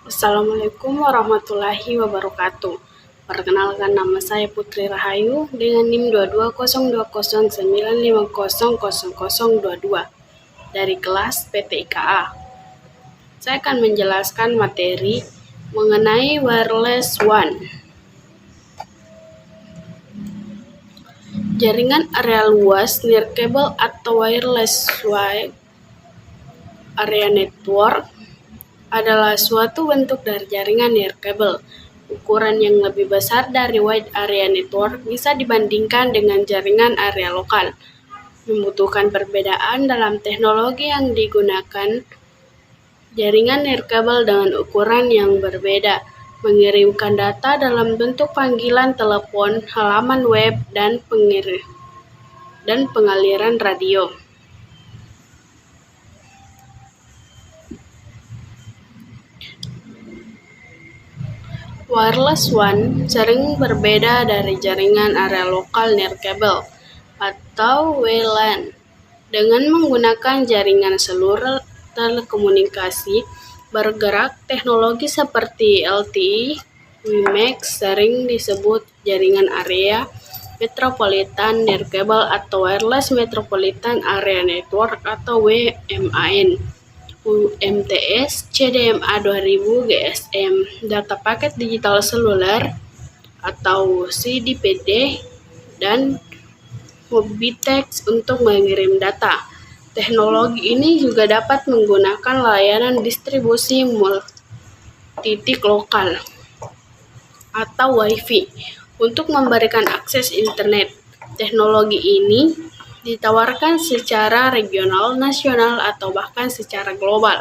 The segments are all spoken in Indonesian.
Assalamualaikum warahmatullahi wabarakatuh. Perkenalkan, nama saya Putri Rahayu dengan NIM 220209500022 dari kelas PTIKA. Saya akan menjelaskan materi mengenai wireless WAN. Jaringan area luas nirkabel atau wireless wide area network adalah suatu bentuk dari jaringan nirkabel. Ukuran yang lebih besar dari wide area network bisa dibandingkan dengan jaringan area lokal. Membutuhkan perbedaan dalam teknologi yang digunakan. Jaringan nirkabel dengan ukuran yang berbeda mengirimkan data dalam bentuk panggilan telepon, halaman web, dan pengaliran radio. Wireless WAN sering berbeda dari jaringan area lokal nirkabel atau WLAN. Dengan menggunakan jaringan seluler telekomunikasi bergerak, teknologi seperti LTE, WiMAX sering disebut jaringan area metropolitan nirkabel atau wireless metropolitan area network atau WMAN. UMTS CDMA 2000 GSM, data paket digital seluler atau CDPD, dan Mobitex untuk mengirim data. Teknologi ini juga dapat menggunakan layanan distribusi multitik lokal atau Wi-Fi untuk memberikan akses internet. Teknologi ini ditawarkan secara regional, nasional, atau bahkan secara global,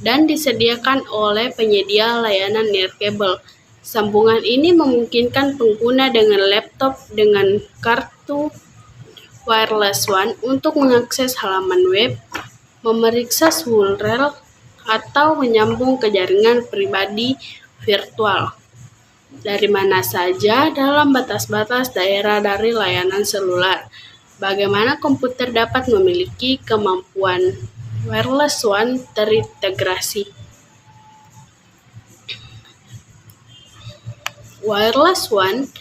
dan disediakan oleh penyedia layanan nirkabel. Sambungan ini memungkinkan pengguna dengan laptop dengan kartu wireless WAN untuk mengakses halaman web, memeriksa URL, atau menyambung ke jaringan pribadi virtual dari mana saja dalam batas-batas daerah dari layanan seluler. Bagaimana komputer dapat memiliki kemampuan wireless WAN terintegrasi. Wireless WAN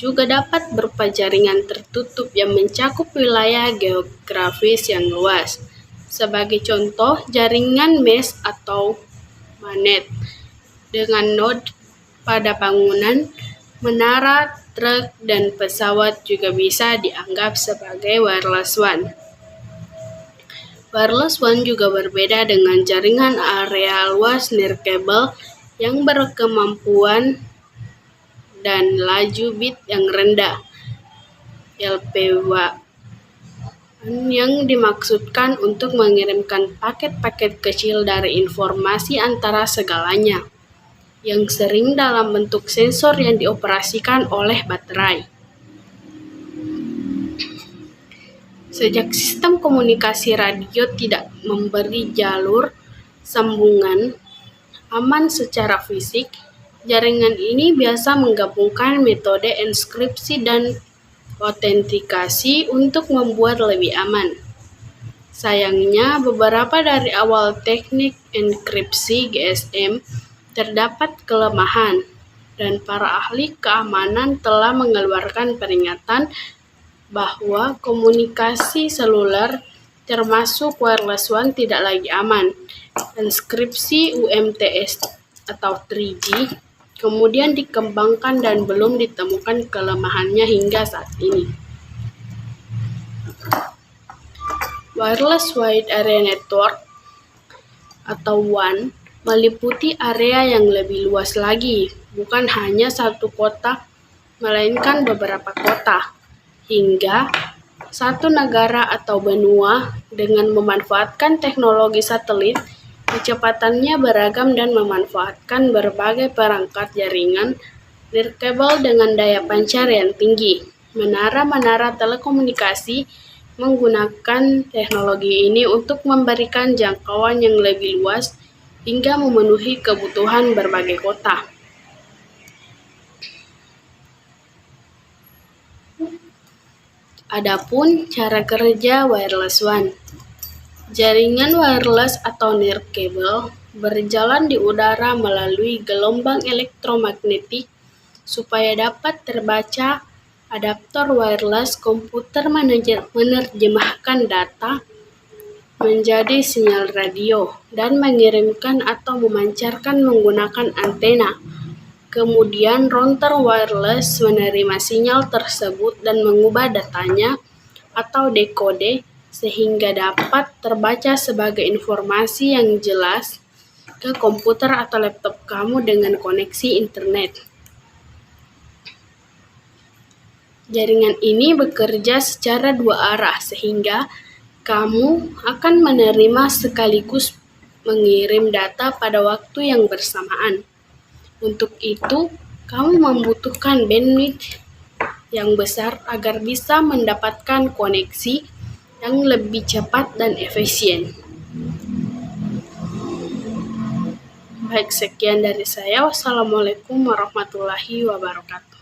juga dapat berupa jaringan tertutup yang mencakup wilayah geografis yang luas. Sebagai contoh, jaringan mesh atau manet dengan node pada bangunan, menara, truk, dan pesawat juga bisa dianggap sebagai wireless WAN. Wireless WAN juga berbeda dengan jaringan area luas nirkabel yang berkemampuan dan laju bit yang rendah, LPWAN, yang dimaksudkan untuk mengirimkan paket-paket kecil dari informasi antara segalanya, yang sering dalam bentuk sensor yang dioperasikan oleh baterai. Sejak sistem komunikasi radio tidak memberi jalur sambungan aman secara fisik, jaringan ini biasa menggabungkan metode enskripsi dan autentikasi untuk membuat lebih aman. Sayangnya, beberapa dari awal teknik enkripsi GSM terdapat kelemahan, dan para ahli keamanan telah mengeluarkan peringatan bahwa komunikasi seluler termasuk wireless WAN tidak lagi aman. Enkripsi UMTS atau 3G kemudian dikembangkan dan belum ditemukan kelemahannya hingga saat ini. Wireless Wide Area Network atau WAN meliputi area yang lebih luas lagi, bukan hanya satu kota, melainkan beberapa kota, hingga satu negara atau benua. Dengan memanfaatkan teknologi satelit, kecepatannya beragam dan memanfaatkan berbagai perangkat jaringan nirkabel dengan daya pancar yang tinggi. Menara-menara telekomunikasi menggunakan teknologi ini untuk memberikan jangkauan yang lebih luas hingga memenuhi kebutuhan berbagai kota. Adapun cara kerja wireless WAN. Jaringan wireless atau nirkabel berjalan di udara melalui gelombang elektromagnetik. Supaya dapat terbaca, adaptor wireless komputer menerjemahkan data menjadi sinyal radio dan mengirimkan atau memancarkan menggunakan antena. Kemudian router wireless menerima sinyal tersebut dan mengubah datanya atau dekode sehingga dapat terbaca sebagai informasi yang jelas ke komputer atau laptop kamu dengan koneksi internet. Jaringan ini bekerja secara dua arah sehingga kamu akan menerima sekaligus mengirim data pada waktu yang bersamaan. Untuk itu, kamu membutuhkan bandwidth yang besar agar bisa mendapatkan koneksi yang lebih cepat dan efisien. Baik, sekian dari saya. Wassalamualaikum warahmatullahi wabarakatuh.